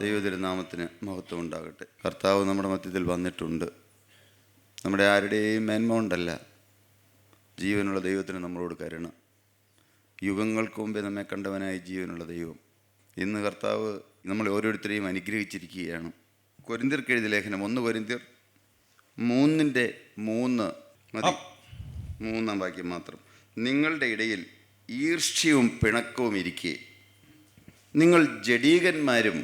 ദൈവതിരുനാമത്തിന് മഹത്വം ഉണ്ടാകട്ടെ. കർത്താവ് നമ്മുടെ മധ്യത്തിൽ വന്നിട്ടുണ്ട്. നമ്മുടെ ആരുടെയും മേന്മ കൊണ്ടല്ല, ജീവനുള്ള ദൈവത്തിന് നമ്മളോട് കരുണ. യുഗങ്ങൾക്ക് മുമ്പേ നമ്മെ കണ്ടവനായ ജീവനുള്ള ദൈവം ഇന്ന് കർത്താവ് നമ്മൾ ഓരോരുത്തരെയും അനുഗ്രഹിച്ചിരിക്കുകയാണ്. കൊരിന്ത്യർക്ക് എഴുതിയ ലേഖനം 1 കൊരിന്ത്യർ 3:3 മതി, 3-ാം വാക്യം മാത്രം. നിങ്ങളുടെ ഇടയിൽ ഈർഷ്യവും പിണക്കവും ഇരിക്കെ നിങ്ങൾ ജഡീകന്മാരും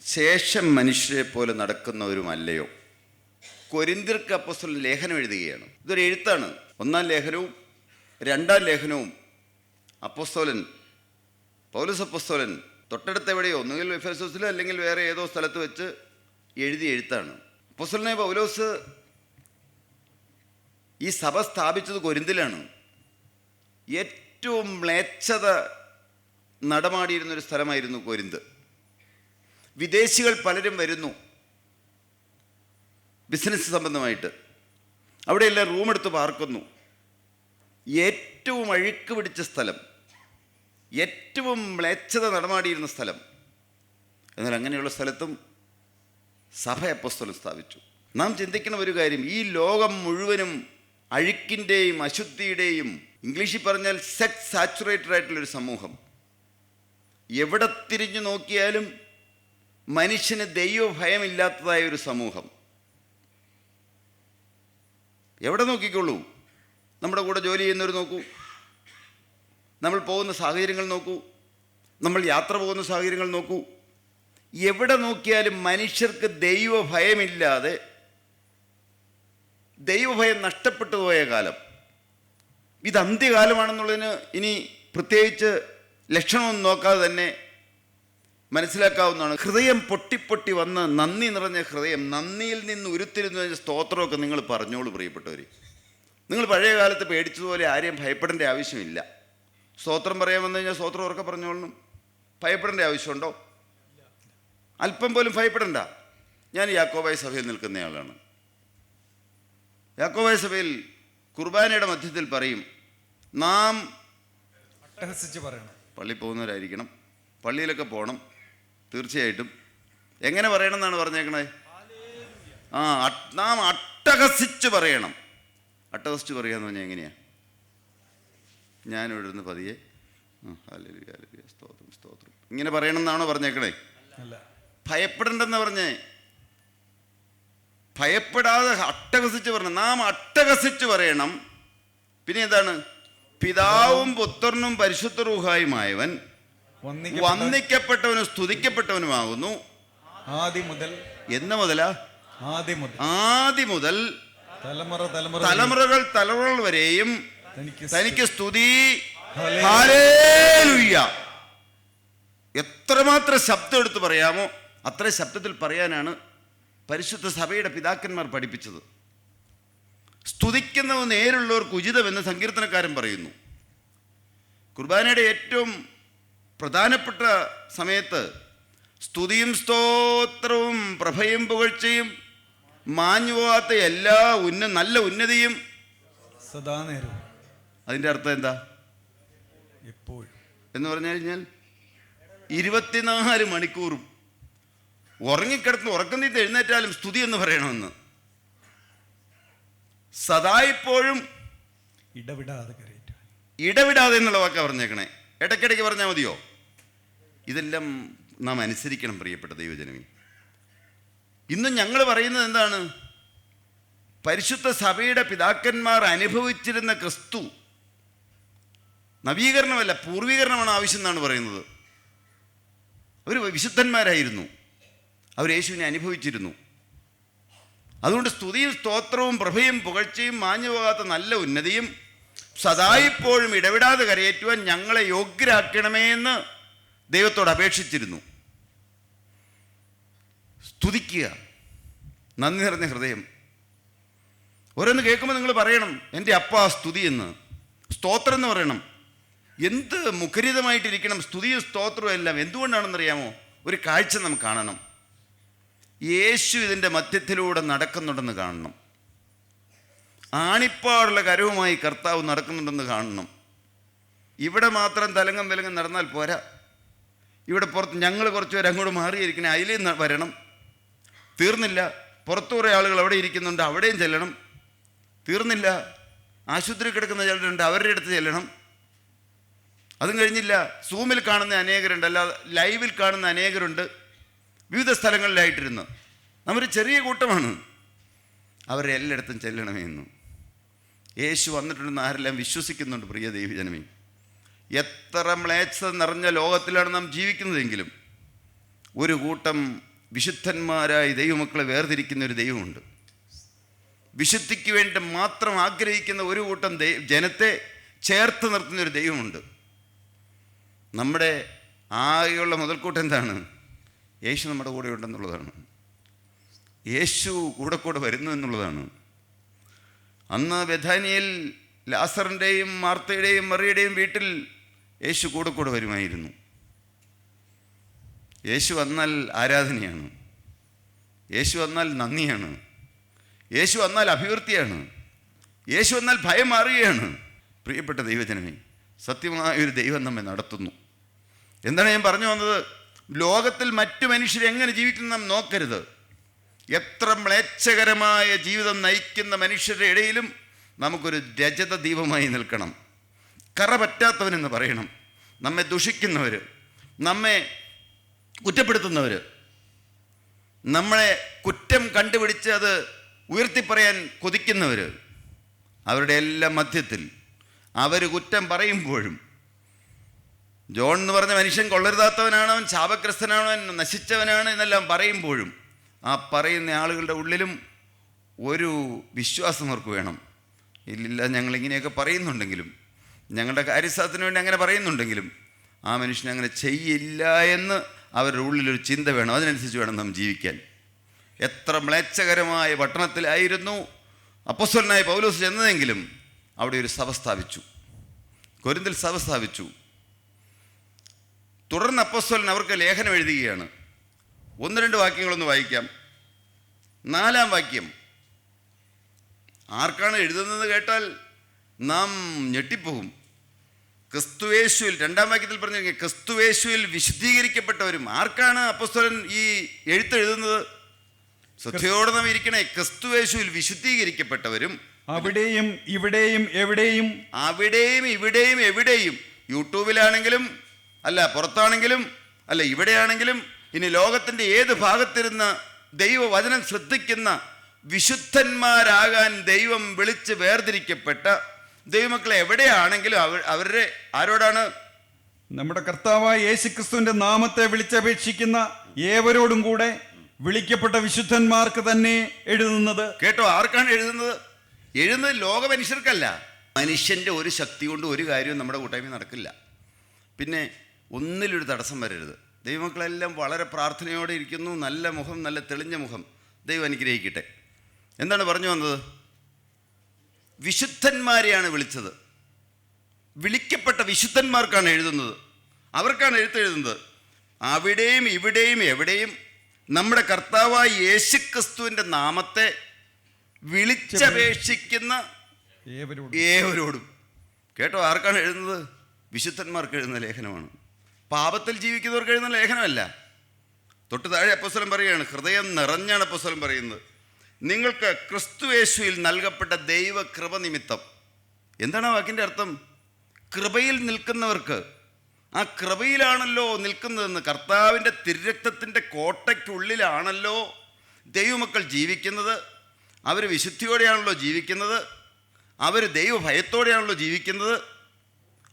ശേഷം മനുഷ്യരെ പോലെ നടക്കുന്നവരുമല്ലയോ? കൊരിന്ത്യർക്ക് അപ്പോസ്തലൻ ലേഖനം എഴുതുകയാണ്. ഇതൊരു എഴുത്താണ്. 1-ാം ലേഖനവും 2-ാം ലേഖനവും അപ്പോസ്തലൻ പൗലോസ് അപ്പോസ്തലൻ തൊട്ടടുത്തെവിടെയോ, ഒന്നുകിൽ എഫേസോസിലോ അല്ലെങ്കിൽ വേറെ ഏതോ സ്ഥലത്ത് വെച്ച് എഴുതിയ എഴുത്താണ്. അപ്പോസ്തലനായ പൗലോസ് ഈ സഭ സ്ഥാപിച്ചത് കൊരിന്തിലാണ്. ഏറ്റവും മ്ലേച്ഛത നടമാടിയിരുന്നൊരു സ്ഥലമായിരുന്നു കൊരിന്ത്. വിദേശികൾ പലരും വരുന്നു ബിസിനസ് സംബന്ധമായിട്ട്. അവിടെയെല്ലാം റൂമെടുത്ത് പാർക്കുന്നു. ഏറ്റവും അഴുക്ക് പിടിച്ച സ്ഥലം, ഏറ്റവും മ്ലേച്ഛത നടമാടിയിരുന്ന സ്ഥലം. എന്നാൽ അങ്ങനെയുള്ള സ്ഥലത്തും സഭ അപ്പോസ്തലൻ സ്ഥാപിച്ചു. നാം ചിന്തിക്കുന്ന ഒരു കാര്യം, ഈ ലോകം മുഴുവനും അഴുക്കിൻ്റെയും അശുദ്ധിയുടെയും, ഇംഗ്ലീഷിൽ പറഞ്ഞാൽ സെക്സ് സാച്ചുറേറ്റഡ് ആയിട്ടുള്ളൊരു സമൂഹം. എവിടെ തിരിഞ്ഞു നോക്കിയാലും മനുഷ്യന് ദൈവഭയമില്ലാത്തതായ ഒരു സമൂഹം. എവിടെ നോക്കിക്കോളൂ, നമ്മുടെ കൂടെ ജോലി ചെയ്യുന്നവർ നോക്കൂ, നമ്മൾ പോകുന്ന സാഹചര്യങ്ങൾ നോക്കൂ, നമ്മൾ യാത്ര പോകുന്ന സാഹചര്യങ്ങൾ നോക്കൂ. എവിടെ നോക്കിയാലും മനുഷ്യർക്ക് ദൈവഭയമില്ലാതെ, ദൈവഭയം നഷ്ടപ്പെട്ടു പോയ കാലം. ഇത് അന്ത്യകാലമാണെന്നുള്ളതിന് ഇനി പ്രത്യേകിച്ച് ലക്ഷണമൊന്നും നോക്കാതെ തന്നെ മനസ്സിലാക്കാവുന്നതാണ്. ഹൃദയം പൊട്ടിപ്പൊട്ടി വന്ന് നന്ദി നിറഞ്ഞ ഹൃദയം, നന്ദിയിൽ നിന്ന് ഉരുത്തിരുന്ന സ്തോത്രമൊക്കെ നിങ്ങൾ പറഞ്ഞോളൂ പ്രിയപ്പെട്ടവർ. നിങ്ങൾ പഴയ കാലത്ത് പേടിച്ചതുപോലെ ആരെയും ഭയപ്പെടേണ്ട ആവശ്യമില്ല. സ്തോത്രം പറയാൻ വന്നു കഴിഞ്ഞാൽ സ്തോത്രം ഉറക്കെ പറഞ്ഞോളണം. ഭയപ്പെടേണ്ട ആവശ്യമുണ്ടോ? അല്പം പോലും ഭയപ്പെടണ്ട. ഞാൻ യാക്കോബായ സഭയിൽ നിൽക്കുന്നയാളാണ്. യാക്കോബായ സഭയിൽ കുർബാനയുടെ മധ്യത്തിൽ പറയും, നാം അട്ടഹസിച്ച് പറയണം. പള്ളി പോകുന്നവരായിരിക്കണം, പള്ളിയിലൊക്കെ പോകണം തീർച്ചയായിട്ടും. എങ്ങനെ പറയണം എന്നാണ് പറഞ്ഞേക്കണേ? നാം അട്ടഹസിച്ച് പറയണം. അട്ടഹസിച്ച് പറയാന്ന് പറഞ്ഞാൽ എങ്ങനെയാ? ഞാനിവിടെ ഇരുന്ന് പതിയെ ഹല്ലേലൂയ ഹല്ലേലൂയ സ്തോത്രം സ്തോത്രം ഇങ്ങനെ പറയണം എന്നാണോ പറഞ്ഞേക്കണേ? ഭയപ്പെടണ്ടെന്ന് പറഞ്ഞേ, ഭയപ്പെടാതെ അട്ടഹസിച്ച് പറയണം. നാം അട്ടഹസിച്ച് പറയണം. പിന്നെ എന്താണ്? പിതാവും പുത്രനും പരിശുദ്ധ റൂഹായുമായവൻ വന്ദിക്കപ്പെട്ടവനും സ്തുതിക്കപ്പെട്ടവനുമാകുന്നു ആദി മുതൽ. എന്ന് മുതലാ? ആദി മുതൽ തലമുറകൾ വരെയും തനിക്ക് സ്തുതി. ഹല്ലേലൂയ. എത്രമാത്രം ശബ്ദം എടുത്ത് പറയാമോ അത്ര ശബ്ദത്തിൽ പറയാനാണ് പരിശുദ്ധ സഭയുടെ പിതാക്കന്മാർ പഠിപ്പിച്ചത്. സ്തുതിക്കുന്നവ നേരുള്ളവർക്ക് ഉചിതമെന്ന് സങ്കീർത്തനക്കാരൻ പറയുന്നു. കുർബാനയുടെ ഏറ്റവും പ്രധാനപ്പെട്ട സമയത്ത് സ്തുതിയും സ്തോത്രവും പ്രഭയും പുകഴ്ചയും മാഞ്ഞുപോകാത്ത എല്ലാ നല്ല ഉന്നതിയും സദാ നേരം. അതിൻ്റെ അർത്ഥം എന്താ? എപ്പോഴും എന്ന് പറഞ്ഞു കഴിഞ്ഞാൽ 24 മണിക്കൂറും ഉറങ്ങിക്കിടന്ന് ഉറക്കം തീർത്ത് എഴുന്നേറ്റാലും സ്തുതി എന്ന് പറയണമെന്ന്. സദാ ഇപ്പോഴും ഇടവിടാതെ എന്നുള്ള വാക്കാ പറഞ്ഞേക്കണേ. ഇടയ്ക്കിടയ്ക്ക് പറഞ്ഞാൽ മതിയോ? ഇതെല്ലാം നാം അനുസരിക്കണം പ്രിയപ്പെട്ട ദൈവജനമേ. ഇന്ന് ഞങ്ങൾ പറയുന്നത് എന്താണ്? പരിശുദ്ധ സഭയുടെ പിതാക്കന്മാർ അനുഭവിച്ചിരുന്ന ക്രിസ്തു നവീകരണമല്ല, പൂർവീകരണമാണ് ആവശ്യം എന്നാണ് പറയുന്നത്. അവർ വിശുദ്ധന്മാരായിരുന്നു, അവർ യേശുവിനെ അനുഭവിച്ചിരുന്നു. അതുകൊണ്ട് സ്തുതിയും സ്തോത്രവും പ്രഭയും പുകഴ്ചയും മാഞ്ഞു പോകാത്ത നല്ല ഉന്നതിയും സദായിപ്പോഴും ഇടവിടാതെ കരയേറ്റുവാൻ ഞങ്ങളെ യോഗ്യരാക്കണമേ എന്ന് ദൈവത്തോട് അപേക്ഷിച്ചിരുന്നു. സ്തുതിക്കുക, നന്ദി നിറഞ്ഞ ഹൃദയം. ഓരോന്ന് കേൾക്കുമ്പോൾ നിങ്ങൾ പറയണം, എൻ്റെ അപ്പാ സ്തുതി എന്ന്. സ്തോത്രം എന്ന് പറയണം. എന്ത് മുഖരിതമായിട്ടിരിക്കണം സ്തുതിയും സ്തോത്രവും എല്ലാം. എന്തുകൊണ്ടാണെന്നറിയാമോ? ഒരു കാഴ്ച നമുക്ക് കാണണം. യേശു ഇതിൻ്റെ മധ്യത്തിലൂടെ നടക്കുന്നുണ്ടെന്ന് കാണണം. ആണിപ്പാടുള്ള കരവുമായി കർത്താവ് നടക്കുന്നുണ്ടെന്ന് കാണണം. ഇവിടെ മാത്രം തലങ്ങം വിലങ്ങും നടന്നാൽ പോരാ. ഇവിടെ പുറത്ത് ഞങ്ങൾ കുറച്ച് പേര് അങ്ങോട്ട് മാറിയിരിക്കണേ, അതിലേയും വരണം. തീർന്നില്ല, പുറത്തു കുറേ ആളുകൾ അവിടെ ഇരിക്കുന്നുണ്ട്, അവിടെയും ചെല്ലണം. തീർന്നില്ല, ആശുപത്രി കിടക്കുന്ന ചിലരുണ്ട്, അവരുടെ അടുത്ത് ചെല്ലണം. അതും കഴിഞ്ഞില്ല, സൂമിൽ കാണുന്ന അനേകരുണ്ട്, അല്ലാതെ ലൈവിൽ കാണുന്ന അനേകരുണ്ട്. വിവിധ സ്ഥലങ്ങളിലായിട്ടിരുന്ന് നമ്മൊരു ചെറിയ കൂട്ടമാണ്. അവരെ എല്ലായിടത്തും ചെല്ലണമെന്നു യേശു വന്നിട്ടുണ്ടെന്ന് ആരെല്ലാം വിശ്വസിക്കുന്നുണ്ട്. പ്രിയ ദൈവജനമേ, എത്ര മ്ലേച്ഛത നിറഞ്ഞ ലോകത്തിലാണ് നാം ജീവിക്കുന്നതെങ്കിലും ഒരു കൂട്ടം വിശുദ്ധന്മാരായി ദൈവമക്കളെ വേർതിരിക്കുന്ന ഒരു ദൈവമുണ്ട്. വിശുദ്ധിക്ക് വേണ്ടി മാത്രം ആഗ്രഹിക്കുന്ന ഒരു കൂട്ടം ജനത്തെ ചേർത്ത് നിർത്തുന്ന ഒരു ദൈവമുണ്ട്. നമ്മുടെ ആകെയുള്ള മുതൽക്കൂട്ട് എന്താണ്? യേശു നമ്മുടെ കൂടെ ഉണ്ടെന്നുള്ളതാണ്. യേശു കൂടെ വരുന്നു എന്നുള്ളതാണ്. അന്ന് ബെഥാനിയയിൽ ലാസറിൻ്റെയും മാർത്തയുടെയും മറിയുടെയും വീട്ടിൽ യേശു കൂടെ വരുമായിരുന്നു. യേശു വന്നാൽ ആരാധനയാണ്, യേശു വന്നാൽ നന്ദിയാണ്, യേശു വന്നാൽ അഭിവൃദ്ധിയാണ്, യേശു വന്നാൽ ഭയം മാറുകയാണ്. പ്രിയപ്പെട്ട ദൈവജനമേ, സത്യമായ ഒരു ദൈവം നമ്മെ നടത്തുന്നു. എന്താണ് ഞാൻ പറഞ്ഞു വന്നത്? ലോകത്തിൽ മറ്റു മനുഷ്യരെ എങ്ങനെ ജീവിക്കുന്നു നാം നോക്കരുത്. എത്ര മ്ലേച്ഛകരമായ ജീവിതം നയിക്കുന്ന മനുഷ്യരുടെ ഇടയിലും നമുക്കൊരു രജത ദീപമായി നിൽക്കണം. കറ പറ്റാത്തവനെന്ന് പറയണം. നമ്മെ ദുഷിക്കുന്നവർ, നമ്മെ കുറ്റപ്പെടുത്തുന്നവർ, നമ്മളെ കുറ്റം കണ്ടുപിടിച്ച് അത് ഉയർത്തിപ്പറയാൻ കൊതിക്കുന്നവർ, അവരുടെ എല്ലാം മധ്യത്തിൽ അവർ കുറ്റം പറയുമ്പോഴും, ജോൺ എന്ന് പറഞ്ഞ മനുഷ്യൻ കൊള്ളരുതാത്തവനാണ്, അവൻ ശാപഗ്രസ്തനാണ്, അവൻ നശിച്ചവനാണ് എന്നെല്ലാം പറയുമ്പോഴും ആ പറയുന്ന ആളുകളുടെ ഉള്ളിലും ഒരു വിശ്വാസം അവർക്ക് വേണം. ഇല്ലില്ല, ഞങ്ങളിങ്ങനെയൊക്കെ പറയുന്നുണ്ടെങ്കിലും, ഞങ്ങളുടെ കാര്യസാധനത്തിന് വേണ്ടി അങ്ങനെ പറയുന്നുണ്ടെങ്കിലും ആ മനുഷ്യൻ അങ്ങനെ ചെയ്യില്ല എന്ന് അവരുടെ ഉള്ളിലൊരു ചിന്ത വേണം. അതിനനുസരിച്ച് വേണം നാം ജീവിക്കാൻ. എത്ര മ്ലേച്ഛകരമായ പട്ടണത്തിലായിരുന്നു അപ്പോസ്തലനായ പൗലോസ് ചെന്നതെങ്കിലും അവിടെ ഒരു സഭ സ്ഥാപിച്ചു, കൊരിന്തിൽ സഭ സ്ഥാപിച്ചു. തുടർന്ന് അപ്പോസ്തലൻ അവർക്ക് ലേഖനം എഴുതുകയാണ്. 1-2 വാക്യങ്ങളൊന്ന് വായിക്കാം. 4-ാം വാക്യം ആർക്കാണ് എഴുതുന്നത് കേട്ടാൽ നാം ഞെട്ടിപ്പോകും. ക്രിസ്തുവേശുവിൽ, 2-ാം വാക്യത്തിൽ പറഞ്ഞു, ക്രിസ്തുവേശുവിൽ വിശുദ്ധീകരിക്കപ്പെട്ടവരും. ആർക്കാണ് അപ്പോസ്തലൻ ഈ എഴുത്തെഴുതുന്നത്? ശ്രദ്ധയോടെ നാം ഇരിക്കണേ. ക്രിസ്തുവേശുവിൽ വിശുദ്ധീകരിക്കപ്പെട്ടവരും അവിടെയും ഇവിടെയും എവിടെയും, അവിടെയും ഇവിടെയും എവിടെയും, യൂട്യൂബിലാണെങ്കിലും അല്ല, പുറത്താണെങ്കിലും അല്ല, ഇവിടെയാണെങ്കിലും, ഇനി ലോകത്തിൻ്റെ ഏത് ഭാഗത്തിരുന്ന് ദൈവവചനം ശ്രദ്ധിക്കുന്ന വിശുദ്ധന്മാരാകാൻ ദൈവം വിളിച്ച് വേർതിരിക്കപ്പെട്ട ദൈവമക്കളെ എവിടെയാണെങ്കിലും അവരുടെ ആരോടാണ്? നമ്മുടെ കർത്താവായ യേശുക്രിസ്തുവിന്റെ നാമത്തെ വിളിച്ചപേക്ഷിക്കുന്ന ഏവരോടും കൂടെ വിളിക്കപ്പെട്ട വിശുദ്ധന്മാർക്ക് തന്നെ എഴുതുന്നത്. കേട്ടോ, ആർക്കാണ് എഴുതുന്നത്? എഴുതുന്നത് ലോക മനുഷ്യർക്കല്ല. മനുഷ്യൻ്റെ ഒരു ശക്തി കൊണ്ട് ഒരു കാര്യവും നമ്മുടെ കൂട്ടായ്മ നടക്കില്ല. പിന്നെ ഒന്നിലൊരു തടസ്സം വരരുത്. ദൈവമക്കളെല്ലാം വളരെ പ്രാർത്ഥനയോടെ ഇരിക്കുന്നു. നല്ല മുഖം, നല്ല തെളിഞ്ഞ മുഖം. ദൈവം അനുഗ്രഹിക്കട്ടെ. എന്താണ് പറഞ്ഞു വന്നത്? വിശുദ്ധന്മാരെയാണ് വിളിച്ചത്. വിളിക്കപ്പെട്ട വിശുദ്ധന്മാർക്കാണ് എഴുതുന്നത്. അവർക്കാണ് എഴുത്തെഴുതുന്നത്. അവിടെയും ഇവിടെയും എവിടെയും നമ്മുടെ കർത്താവായ യേശുക്രിസ്തുവിൻ്റെ നാമത്തെ വിളിച്ചപേക്ഷിക്കുന്ന ഏവരോടും. കേട്ടോ, ആർക്കാണ് എഴുതുന്നത്? വിശുദ്ധന്മാർക്ക് എഴുതുന്ന ലേഖനമാണ്. പാപത്തിൽ ജീവിക്കുന്നവർക്ക് എഴുതുന്ന ലേഖനമല്ല. തൊട്ട് താഴെ അപ്പോസ്തലൻ പറയുകയാണ്, ഹൃദയം നിറഞ്ഞാണ് അപ്പോസ്തലൻ പറയുന്നത്, നിങ്ങൾക്ക് ക്രിസ്തുയേശുവിൽ നൽകപ്പെട്ട ദൈവകൃപ നിമിത്തം. എന്താണ് ആ വാക്കിൻ്റെ അർത്ഥം? കൃപയിൽ നിൽക്കുന്നവർക്ക്, ആ കൃപയിലാണല്ലോ നിൽക്കുന്നതെന്ന്. കർത്താവിൻ്റെ തിരുരക്തത്തിൻ്റെ കോട്ടയ്ക്കുള്ളിലാണല്ലോ ദൈവമക്കൾ ജീവിക്കുന്നത്. അവർ വിശുദ്ധിയോടെയാണല്ലോ ജീവിക്കുന്നത്. അവർ ദൈവഭയത്തോടെയാണല്ലോ ജീവിക്കുന്നത്.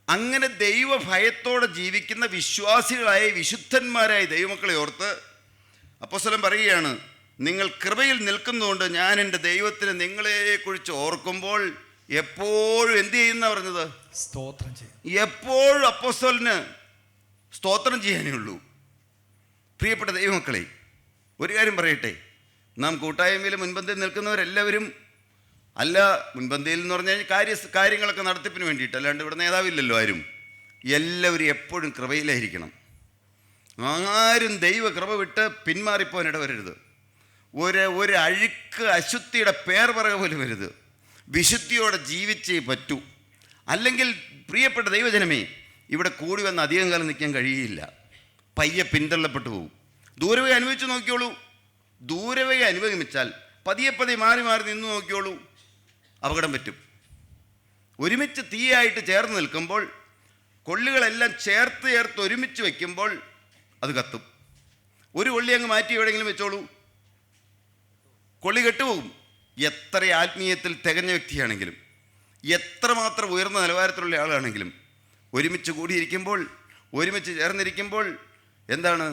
അങ്ങനെ ദൈവഭയത്തോടെ ജീവിക്കുന്ന വിശ്വാസികളായ വിശുദ്ധന്മാരായ ദൈവമക്കളെ ഓർത്ത് അപ്പോസ്തലൻ പറയുകയാണ്, നിങ്ങൾ കൃപയിൽ നിൽക്കുന്നതുകൊണ്ട് ഞാൻ എൻ്റെ ദൈവത്തിന് നിങ്ങളെക്കുറിച്ച് ഓർക്കുമ്പോൾ എപ്പോഴും എന്ത് ചെയ്യുന്ന പറഞ്ഞത്? സ്തോത്രം ചെയ്യും. എപ്പോഴും അപ്പോസ്തലന് സ്തോത്രം ചെയ്യാനേ ഉള്ളൂ. പ്രിയപ്പെട്ട ദൈവമക്കളെ, ഒരു കാര്യം പറയട്ടെ, നാം കൂട്ടായ്മയിൽ മുൻപന്തിൽ നിൽക്കുന്നവരെല്ലാവരും അല്ല, മുൻപന്തിയിൽ എന്ന് പറഞ്ഞു കഴിഞ്ഞാൽ കാര്യങ്ങളൊക്കെ നടത്തിപ്പിന് വേണ്ടിയിട്ട്, അല്ലാണ്ട് ഇവിടെ നേതാവില്ലല്ലോ ആരും. എല്ലാവരും എപ്പോഴും കൃപയിലായിരിക്കണം. ആരും ദൈവ കൃപ വിട്ട് പിന്മാറിപ്പോൻ ഇടവരരുത്. ഒരു അഴുക്ക് അശുദ്ധിയുടെ പേർ പറയുക പോലും വരുത്. വിശുദ്ധിയോടെ ജീവിച്ചേ പറ്റൂ. അല്ലെങ്കിൽ പ്രിയപ്പെട്ട ദൈവജനമേ, ഇവിടെ കൂടി വന്ന് അധികം കാലം നിൽക്കാൻ കഴിയില്ല. പയ്യെ പിന്തള്ളപ്പെട്ടു പോകും. ദൂരവേ അനുഭവിച്ച് നോക്കിയോളൂ. ദൂരവേ അനുഭവിച്ചാൽ പതിയെ പതിയെ മാറി മാറി നിന്ന് നോക്കിയോളൂ, അപകടം പറ്റും. ഒരുമിച്ച് തീയായിട്ട് ചേർന്ന് നിൽക്കുമ്പോൾ, കൊള്ളികളെല്ലാം ചേർത്ത് ഒരുമിച്ച് വയ്ക്കുമ്പോൾ അത് കത്തും. ഒരു കൊള്ളി അങ്ങ് മാറ്റി എവിടെയെങ്കിലും വെച്ചോളൂ, കൊള്ളി കെട്ടുപോകും. എത്ര ആത്മീയത്തിൽ തികഞ്ഞ വ്യക്തിയാണെങ്കിലും, എത്രമാത്രം ഉയർന്ന നിലവാരത്തിലുള്ള ആളാണെങ്കിലും, ഒരുമിച്ച് കൂടിയിരിക്കുമ്പോൾ, ഒരുമിച്ച് ചേർന്നിരിക്കുമ്പോൾ എന്താണ്?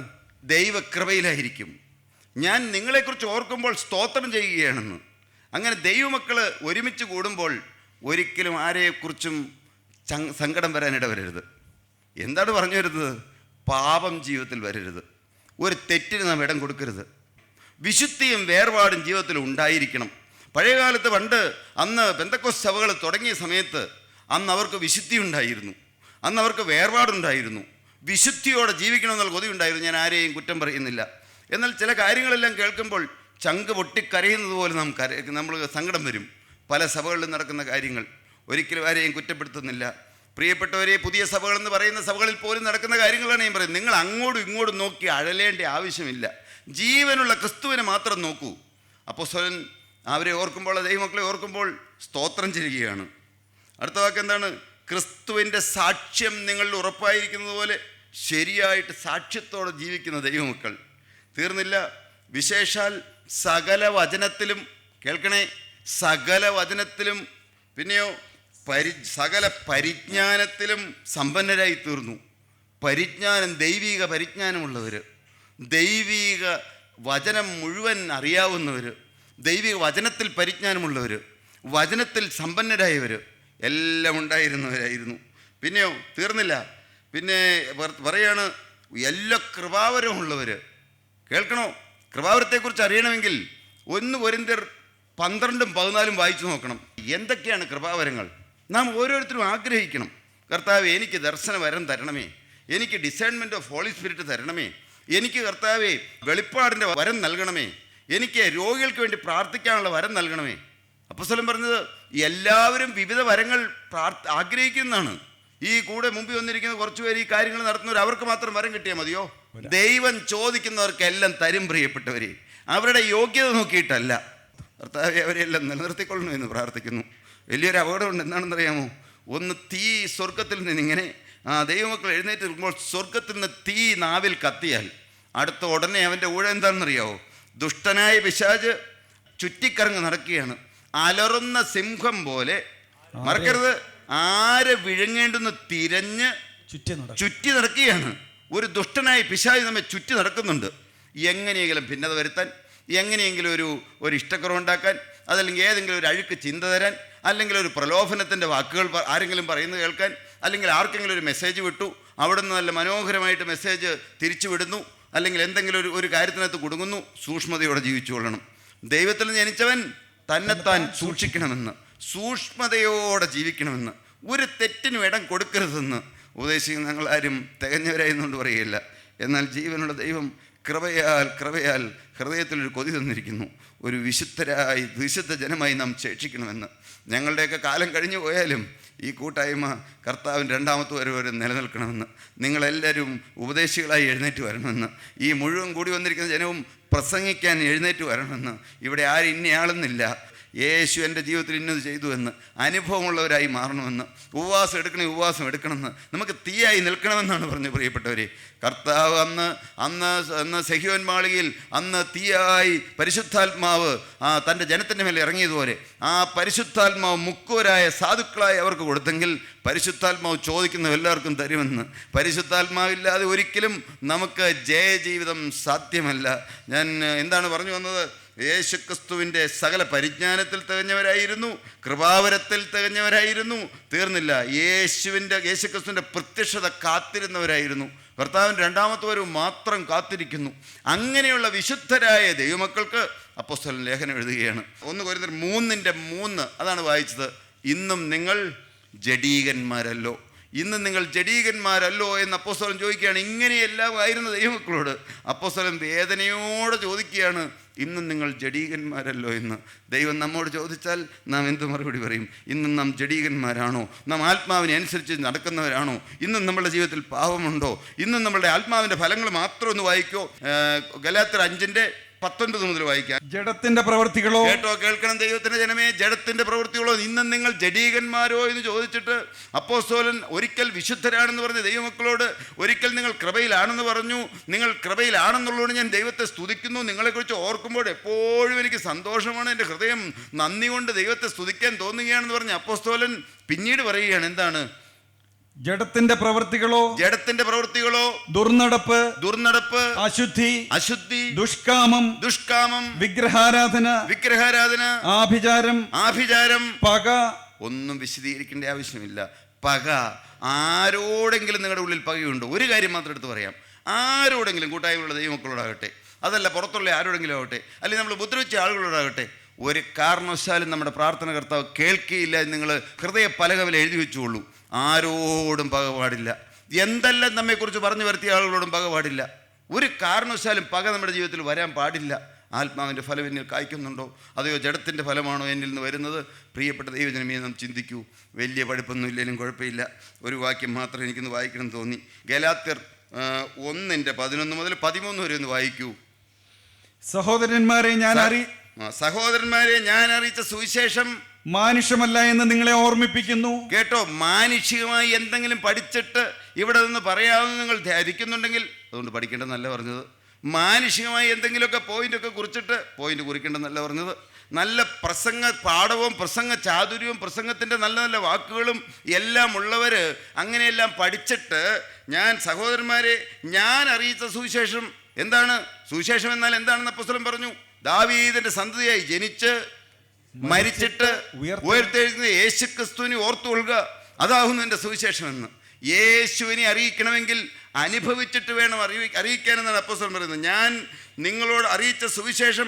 ദൈവകൃപയിലായിരിക്കും. ഞാൻ നിങ്ങളെക്കുറിച്ച് ഓർക്കുമ്പോൾ സ്തോത്രം ചെയ്യുകയാണെന്ന്. അങ്ങനെ ദൈവമക്കൾ ഒരുമിച്ച് കൂടുമ്പോൾ ഒരിക്കലും ആരെക്കുറിച്ചും സങ്കടം വരാനിട വരരുത്. എന്താണ് പറഞ്ഞു വരുന്നത്? പാപം ജീവിതത്തിൽ വരരുത്. ഒരു തെറ്റിന് നാം ഇടം കൊടുക്കരുത്. വിശുദ്ധിയും വേർപാടും ജീവിതത്തിൽ ഉണ്ടായിരിക്കണം. പഴയകാലത്ത് അന്ന് പെന്തക്കോസ്ത് സഭകൾ തുടങ്ങിയ സമയത്ത് അന്ന് അവർക്ക് വിശുദ്ധി ഉണ്ടായിരുന്നു, അന്ന് അവർക്ക് വേർപാടുണ്ടായിരുന്നു, വിശുദ്ധിയോടെ ജീവിക്കണമെന്നുള്ള കൊതിയുണ്ടായിരുന്നു. ഞാൻ ആരെയും കുറ്റം പറയുന്നില്ല. എന്നാൽ ചില കാര്യങ്ങളെല്ലാം കേൾക്കുമ്പോൾ ചങ്ക് പൊട്ടിക്കരയുന്നത് പോലെ നമ്മൾ സങ്കടം വരും. പല സഭകളിലും നടക്കുന്ന കാര്യങ്ങൾ ഒരിക്കലും ആരെയും കുറ്റപ്പെടുത്തുന്നില്ല. പ്രിയപ്പെട്ടവരെ, പുതിയ സഭകളെന്ന് പറയുന്ന സഭകളിൽ പോലും നടക്കുന്ന കാര്യങ്ങളാണ് ഞാൻ പറയുന്നത്. നിങ്ങൾ അങ്ങോട്ടും ഇങ്ങോട്ടും നോക്കി അഴലേണ്ട ആവശ്യമില്ല. ജീവനുള്ള ക്രിസ്തുവിനെ മാത്രം നോക്കൂ. അപ്പോസ്തലൻ അവരെ ഓർക്കുമ്പോൾ, ദൈവമക്കളെ ഓർക്കുമ്പോൾ സ്തോത്രം ചെയ്യുകയാണ്. അടുത്ത വാക്ക് എന്താണ്? ക്രിസ്തുവിൻ്റെ സാക്ഷ്യം നിങ്ങളിൽ ഉറപ്പായിരിക്കുന്നത് പോലെ ശരിയായിട്ട് സാക്ഷ്യത്തോടെ ജീവിക്കുന്ന ദൈവമക്കൾ. തീർന്നില്ല. വിശേഷാൽ സകല വചനത്തിലും, കേൾക്കണേ, സകല വചനത്തിലും, പിന്നെയോ സകല പരിജ്ഞാനത്തിലും സമ്പന്നരായി തീർന്നു. പരിജ്ഞാനം, ദൈവിക പരിജ്ഞാനമുള്ളവർ, ദൈവിക വചനം മുഴുവൻ അറിയാവുന്നവർ, ദൈവിക വചനത്തിൽ പരിജ്ഞാനമുള്ളവർ, വചനത്തിൽ സമ്പന്നരായവർ എല്ലാം ഉണ്ടായിരുന്നവരായിരുന്നു. പിന്നെയോ തീർന്നില്ല. പിന്നെ പറയാണ് എല്ലാ കൃപാവരമുള്ളവർ. കേൾക്കണോ? കൃപാവരത്തെക്കുറിച്ച് അറിയണമെങ്കിൽ 1 കൊരിന്ത്യർ 12-14 വായിച്ചു നോക്കണം. എന്തൊക്കെയാണ് കൃപാവരങ്ങൾ? നാം ഓരോരുത്തരും ആഗ്രഹിക്കണം. കർത്താവേ, എനിക്ക് ദർശന വരം തരണമേ, എനിക്ക് ഡിസേൺമെൻറ്റ് ഓഫ് ഹോളി സ്പിരിറ്റ് തരണമേ, എനിക്ക് കർത്താവേ വെളിപ്പാടിൻ്റെ വരം നൽകണമേ, എനിക്ക് രോഗികൾക്ക് വേണ്ടി പ്രാർത്ഥിക്കാനുള്ള വരം നൽകണമേ. അപ്പോസ്തലൻ പറഞ്ഞത് എല്ലാവരും വിവിധ വരങ്ങൾ ആഗ്രഹിക്കുന്നതാണ്. ഈ കൂടെ മുമ്പിൽ വന്നിരിക്കുന്ന കുറച്ച് പേര് ഈ കാര്യങ്ങൾ നടത്തുന്നവർ, അവർക്ക് മാത്രം വരം കിട്ടിയാൽ മതിയോ? ദൈവം ചോദിക്കുന്നവർക്കെല്ലാം തരും. പ്രിയപ്പെട്ടവരെ, അവരുടെ യോഗ്യത നോക്കിയിട്ടല്ല. കർത്താവേ, അവരെല്ലാം നിലനിർത്തിക്കൊള്ളണു എന്ന് പ്രാർത്ഥിക്കുന്നു. വലിയൊരു അപകടമുണ്ട്. എന്താണെന്നറിയാമോ? ഒന്ന് തീ സ്വർഗത്തിൽ നിന്നിങ്ങനെ ദൈവമക്കൾ എഴുന്നേറ്റ് നിൽക്കുമ്പോൾ സ്വർഗത്തിൽ നിന്ന് തീ നാവിൽ കത്തിയാൽ അടുത്ത ഉടനെ അവൻ്റെ ഊഴം എന്താണെന്നറിയാമോ? ദുഷ്ടനായ പിശാച് ചുറ്റിക്കറങ്ങ് നടക്കുകയാണ്. അലറുന്ന സിംഹം പോലെ, മറക്കരുത്, ആരെ വിഴുങ്ങേണ്ടെന്ന് തിരഞ്ഞ് ചുറ്റി നടക്കുകയാണ്. ഒരു ദുഷ്ടനായ പിശാച് നമ്മെ ചുറ്റി നടക്കുന്നുണ്ട്. എങ്ങനെയെങ്കിലും ഭിന്നത വരുത്താൻ, എങ്ങനെയെങ്കിലും ഒരു ഇഷ്ടക്കുറവുണ്ടാക്കാൻ, അതല്ലെങ്കിൽ ഏതെങ്കിലും ഒരു അഴുക്ക് ചിന്ത തരാൻ, അല്ലെങ്കിൽ ഒരു പ്രലോഭനത്തിൻ്റെ വാക്കുകൾ ആരെങ്കിലും പറയുന്നത് കേൾക്കാൻ, അല്ലെങ്കിൽ ആർക്കെങ്കിലും ഒരു മെസ്സേജ് വിട്ടു, അവിടെ നിന്ന് നല്ല മനോഹരമായിട്ട് മെസ്സേജ് തിരിച്ചു വിടുന്നു, അല്ലെങ്കിൽ എന്തെങ്കിലും ഒരു കാര്യത്തിനകത്ത് കുടുങ്ങുന്നു. സൂക്ഷ്മതയോടെ ജീവിച്ചു കൊള്ളണം. ദൈവത്തിൽ ജനിച്ചവൻ തന്നെത്താൻ സൂക്ഷിക്കണമെന്ന്, സൂക്ഷ്മതയോടെ ജീവിക്കണമെന്ന്, ഒരു തെറ്റിനും ഇടം കൊടുക്കരുതെന്ന് ഉപദേശിക്കുന്ന ഞങ്ങൾ ആരും തികഞ്ഞവരായെന്നുകൊണ്ട് പറയുകയില്ല. എന്നാൽ ജീവനുള്ള ദൈവം കൃപയാൽ ഹൃദയത്തിലൊരു കൊതി തന്നിരിക്കുന്നു. ഒരു വിശുദ്ധ ജനമായി നാം ശേഷിക്കണമെന്ന്. ഞങ്ങളുടെയൊക്കെ കാലം കഴിഞ്ഞു പോയാലും ഈ കൂട്ടായ്മ കർത്താവിൻ്റെ 2ാമത്തെ വരെ നിലനിൽക്കണമെന്ന്, നിങ്ങളെല്ലാവരും ഉപദേശികളായി എഴുന്നേറ്റ് വരണമെന്ന്, ഈ മുഴുവൻ കൂടി വന്നിരിക്കുന്ന ജനവും പ്രസംഗിക്കാൻ എഴുന്നേറ്റ് വരണമെന്ന്. ഇവിടെ ആരും ഇന്നയാളെന്നില്ല. യേശു എൻ്റെ ജീവിതത്തിൽ ഇന്നത് ചെയ്തു എന്ന് അനുഭവമുള്ളവരായി മാറണമെന്ന്, ഉപവാസം എടുക്കണമെന്ന്, നമുക്ക് തീയായി നിൽക്കണമെന്നാണ് പറഞ്ഞു. പ്രിയപ്പെട്ടവരെ, കർത്താവ് അന്ന് സെഹിയോൻ മാളികയിൽ അന്ന് തീയായി പരിശുദ്ധാത്മാവ് തൻ്റെ ജനത്തിൻ്റെ മേലെ ഇറങ്ങിയതുപോലെ ആ പരിശുദ്ധാത്മാവ് മുക്കുവരായ സാധുക്കളായി അവർക്ക് കൊടുത്തെങ്കിൽ പരിശുദ്ധാത്മാവ് ചോദിക്കുന്ന എല്ലാവർക്കും തരുമെന്ന്. പരിശുദ്ധാത്മാവില്ലാതെ ഒരിക്കലും നമുക്ക് ജയജീവിതം സാധ്യമല്ല. ഞാൻ എന്താണ് പറഞ്ഞു വന്നത്? യേശുക്രിസ്തുവിൻ്റെ സകല പരിജ്ഞാനത്തിൽ തികഞ്ഞവരായിരുന്നു, കൃപാവരത്തിൽ തികഞ്ഞവരായിരുന്നു. തീർന്നില്ല, യേശുക്രിസ്തുവിൻ്റെ പ്രത്യക്ഷത കാത്തിരുന്നവരായിരുന്നു. കർത്താവിൻ്റെ രണ്ടാമത്തെ വരവ് മാത്രം കാത്തിരിക്കുന്നു. അങ്ങനെയുള്ള വിശുദ്ധരായ ദൈവമക്കൾക്ക് അപ്പോസ്തലൻ ലേഖനം എഴുതുകയാണ്. 1 കൊരിന്ത്യർ 3:3 അതാണ് വായിച്ചത്. ഇന്നും നിങ്ങൾ ജഡീകന്മാരല്ലോ, ഇന്ന് നിങ്ങൾ ജഡീകന്മാരല്ലോ എന്ന് അപ്പോസ്തലൻ ചോദിക്കുകയാണ്. ഇങ്ങനെയെല്ലാം ആയിരുന്ന ദൈവമക്കളോട് അപ്പോസ്തലൻ വേദനയോടെ ചോദിക്കുകയാണ്, ഇന്നും നിങ്ങൾ ജഡീകന്മാരല്ലോ എന്ന്. ദൈവം നമ്മോട് ചോദിച്ചാൽ നാം എന്ത് മറുപടി പറയും? ഇന്നും നാം ജഡീകന്മാരാണോ? നാം ആത്മാവിനെ അനുസരിച്ച് നടക്കുന്നവരാണോ? ഇന്നും നമ്മുടെ ജീവിതത്തിൽ പാപമുണ്ടോ? ഇന്നും നമ്മളുടെ ആത്മാവിൻ്റെ ഫലങ്ങൾ മാത്രം ഒന്ന് വായിക്കോ. ഗലാത്യർ 5:19 മുതൽ വായിക്കാം. ജഡത്തിന്റെ പ്രവൃത്തികളോ, കേട്ടോ കേൾക്കണം ദൈവത്തിന്റെ ജനമേ, ജഡത്തിന്റെ പ്രവൃത്തികളോ ഇന്നും നിങ്ങൾ ജഡീകന്മാരോ എന്ന് ചോദിച്ചിട്ട് അപ്പോസ്തലൻ ഒരിക്കൽ വിശുദ്ധരാണെന്ന് പറഞ്ഞ ദൈവമക്കളോട് ഒരിക്കൽ നിങ്ങൾ കൃപയിലാണെന്ന് പറഞ്ഞു. നിങ്ങൾ കൃപയിലാണെന്നുള്ളതുകൊണ്ട് ഞാൻ ദൈവത്തെ സ്തുതിക്കുന്നു. നിങ്ങളെക്കുറിച്ച് ഓർക്കുമ്പോൾ എപ്പോഴും എനിക്ക് സന്തോഷമാണ്, എൻ്റെ ഹൃദയം നന്ദി കൊണ്ട് ദൈവത്തെ സ്തുതിക്കാൻ തോന്നുകയാണെന്ന് പറഞ്ഞ അപ്പോസ്തലൻ പിന്നീട് പറയുകയാണ്, എന്താണ്? ജഡത്തിന്റെ പ്രവൃത്തികളോ, ജഡത്തിന്റെ പ്രവൃത്തികളോ ദുർനടപ്പ്, ദുർനടപ്പ്, അശുദ്ധി, അശുദ്ധി, ദുഷ്കാമം, ദുഷ്കാമം, വിഗ്രഹാരാധന, വിഗ്രഹാരാധന, ആഭിചാരം, ആഭിചാരം, പക. ഒന്നും വിശദീകരിക്കേണ്ട ആവശ്യമില്ല. പക. ആരോടെങ്കിലും നിങ്ങളുടെ ഉള്ളിൽ പകയുണ്ടോ? ഒരു കാര്യം മാത്രം എടുത്ത് പറയാം. ആരോടെങ്കിലും, കൂട്ടായ്മയുള്ള ദൈവമക്കളോടാകട്ടെ, അതല്ല പുറത്തുള്ള ആരോടെങ്കിലും ആകട്ടെ, അല്ലെങ്കിൽ നമ്മൾ മുദ്രവെച്ച ആളുകളോടാകട്ടെ, ഒരു കാരണവശാലും നമ്മുടെ പ്രാർത്ഥന കർത്താവ് കേൾക്കുകയില്ല എന്ന് നിങ്ങൾ ഹൃദയ പലകവിൽ എഴുതി വെച്ചുകൊള്ളൂ. ആരോടും പക പാടില്ല. എന്തെല്ലാം നമ്മെക്കുറിച്ച് പറഞ്ഞു വരുത്തിയ ആളുകളോടും പക പാടില്ല. ഒരു കാരണവശാലും പക നമ്മുടെ ജീവിതത്തിൽ വരാൻ പാടില്ല. ആത്മാവിൻ്റെ ഫലം എന്നിൽ കായ്ക്കുന്നുണ്ടോ, അതെയോ ജഡത്തിൻ്റെ ഫലമാണോ എന്നിൽ നിന്ന് വരുന്നത്? പ്രിയപ്പെട്ട ദൈവജനമേ, നാം ചിന്തിക്കൂ. വലിയ പഠിപ്പൊന്നും ഇല്ലെങ്കിലും കുഴപ്പമില്ല. ഒരു വാക്യം മാത്രം എനിക്കൊന്ന് വായിക്കണം തോന്നി. ഗലാത്യർ 1:11 മുതൽ 13 വരെ ഒന്ന് വായിക്കൂ. സഹോദരന്മാരെ ഞാൻ അറിയിച്ച സുവിശേഷം മാനുഷ്യമല്ല എന്ന് നിങ്ങളെ ഓർമ്മിപ്പിക്കുന്നു. കേട്ടോ, മാനുഷികമായി എന്തെങ്കിലും പഠിച്ചിട്ട് ഇവിടെ നിന്ന് പറയാമെന്ന് നിങ്ങൾ ധരിക്കുന്നുണ്ടെങ്കിൽ അതുകൊണ്ട് പഠിക്കേണ്ടെന്നല്ല പറഞ്ഞത്. മാനുഷികമായി എന്തെങ്കിലുമൊക്കെ പോയിൻ്റൊക്കെ കുറിച്ചിട്ട് പോയിൻ്റ് കുറിക്കേണ്ടെന്നല്ല പറഞ്ഞത്. നല്ല പ്രസംഗ പാഠവും പ്രസംഗ ചാതുര്യവും പ്രസംഗത്തിൻ്റെ നല്ല നല്ല വാക്കുകളും എല്ലാം ഉള്ളവർ അങ്ങനെയെല്ലാം പഠിച്ചിട്ട് സഹോദരന്മാരെ ഞാൻ അറിയിച്ച സുവിശേഷം എന്താണ്? സുവിശേഷം എന്നാൽ എന്താണെന്ന് അപ്പോസ്തലൻ പറഞ്ഞു. ദാവീദിന്റെ സന്തതിയായി ജനിച്ച് മരിച്ചിട്ട് ഉയർത്തെഴുന്ന യേശുക്രിസ്തുവിനെ ഓർത്തുകൊള്ളുക, അതാകുന്നു എൻ്റെ സുവിശേഷമെന്ന്. യേശുവിനെ അറിയിക്കണമെങ്കിൽ അനുഭവിച്ചിട്ട് വേണം അറിയിക്കാനെന്നാണ് അപ്പോസ്തലൻ പറയുന്നത്. ഞാൻ നിങ്ങളോട് അറിയിച്ച സുവിശേഷം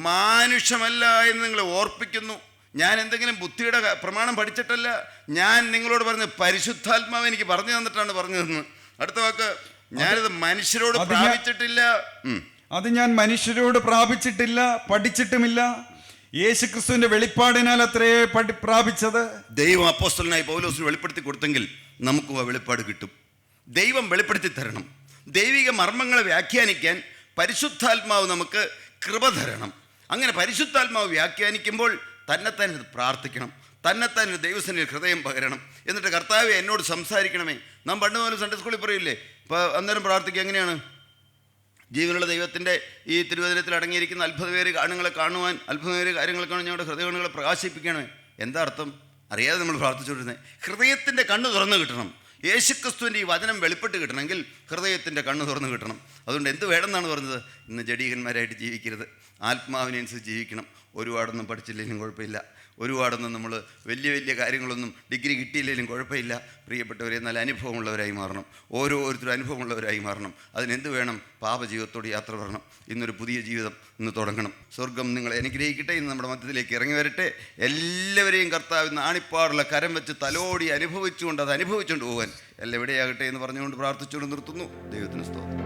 മാനുഷ്യമല്ല എന്ന് നിങ്ങളെ ഓർപ്പിക്കുന്നു. ഞാൻ എന്തെങ്കിലും ബുദ്ധിയുടെ പ്രമാണം പഠിച്ചിട്ടല്ല, ഞാൻ നിങ്ങളോട് പറഞ്ഞത് പരിശുദ്ധാത്മാവ് എനിക്ക് പറഞ്ഞു തന്നിട്ടാണ് പറഞ്ഞതെന്ന്. അടുത്ത വാക്ക്, ഞാനിത് മനുഷ്യരോട് പ്രാപിച്ചിട്ടില്ല. അത് ഞാൻ മനുഷ്യരോട് പ്രാപിച്ചിട്ടില്ല, പഠിച്ചിട്ടുമില്ല. യേശുക്രിസ്തുവിന്റെ വെളിപ്പാടിനാൽ അത്രേ പ്രാപിച്ചത്. ദൈവം അപ്പോസ്തലനായി പൗലോസിന് വെളിപ്പെടുത്തി കൊടുത്തെങ്കിൽ നമുക്കും ആ വെളിപ്പാട് കിട്ടും. ദൈവം വെളിപ്പെടുത്തി തരണം. ദൈവിക മർമ്മങ്ങളെ വ്യാഖ്യാനിക്കാൻ പരിശുദ്ധാത്മാവ് നമുക്ക് കൃപ തരണം. അങ്ങനെ പരിശുദ്ധാത്മാവ് വ്യാഖ്യാനിക്കുമ്പോൾ തന്നെത്താൻ പ്രാർത്ഥിക്കണം, തന്നെത്താൻ ദൈവസന്നിധിയിൽ ഹൃദയം പകരണം. എന്നിട്ട് കർത്താവെ എന്നോട് സംസാരിക്കണമേ. നാം പണ്ട് മുതൽ സൺഡേ സ്കൂളിൽ പറയില്ലേ, ഇപ്പോൾ അന്നേരം പ്രാർത്ഥിക്കുക എങ്ങനെയാണ്? ജീവനുള്ള ദൈവത്തിൻ്റെ ഈ തിരുവചനത്തിൽ അടങ്ങിയിരിക്കുന്ന അത്ഭുതവേറിയ കാര്യങ്ങളെ കാണുവാൻ, അത്ഭുതവേറിയ കാര്യങ്ങൾ കാണുവാൻ ഞങ്ങളുടെ ഹൃദയങ്ങളെ പ്രകാശിപ്പിക്കണമേ. എന്താ അർത്ഥം? അറിയാതെ നമ്മൾ പ്രാർത്ഥിച്ചുകൊണ്ടിരുന്നത്. ഹൃദയത്തിൻ്റെ കണ്ണ് തുറന്നു കിട്ടണം. യേശുക്രിസ്തുവിൻ്റെ ഈ വചനം വെളിപ്പെട്ട് കിട്ടണമെങ്കിൽ ഹൃദയത്തിൻ്റെ കണ്ണ് തുറന്നു കിട്ടണം. അതുകൊണ്ട് എന്ത് വേണമെന്നാണ് പറഞ്ഞത്? ഇന്ന് ജഡീകന്മാരായിട്ട് ജീവിക്കരുത്, ആത്മാവിനനുസരിച്ച് ജീവിക്കണം. ഒരുപാടൊന്നും പഠിച്ചില്ലെങ്കിലും കുഴപ്പമില്ല, ഒരുപാടൊന്നും നമ്മൾ വലിയ വലിയ കാര്യങ്ങളൊന്നും ഡിഗ്രി കിട്ടിയില്ലെങ്കിലും കുഴപ്പമില്ല. പ്രിയപ്പെട്ടവരെ, നല്ല അനുഭവമുള്ളവരായി മാറണം. ഓരോരുത്തരും അനുഭവമുള്ളവരായി മാറണം. അതിനെന്ത് വേണം? പാപജീവിതത്തോട് യാത്ര പറയണം. ഇന്നൊരു പുതിയ ജീവിതം ഇന്ന് തുടങ്ങണം. സ്വർഗം നിങ്ങളെ അനുഗ്രഹിക്കട്ടെ. ഇന്ന് നമ്മുടെ മധ്യത്തിലേക്ക് ഇറങ്ങി വരട്ടെ. എല്ലാവരെയും കർത്താവ് ആണിപ്പാടുള്ള കരം വെച്ച് തലോടി അനുഭവിച്ചുകൊണ്ട് അത് അനുഭവിച്ചുകൊണ്ട് പോകാൻ എല്ലാം ഇവിടെയാകട്ടെ എന്ന് പറഞ്ഞുകൊണ്ട് പ്രാർത്ഥിച്ചുകൊണ്ട് നിർത്തുന്നു. ദൈവത്തിന് സ്തോത്രം.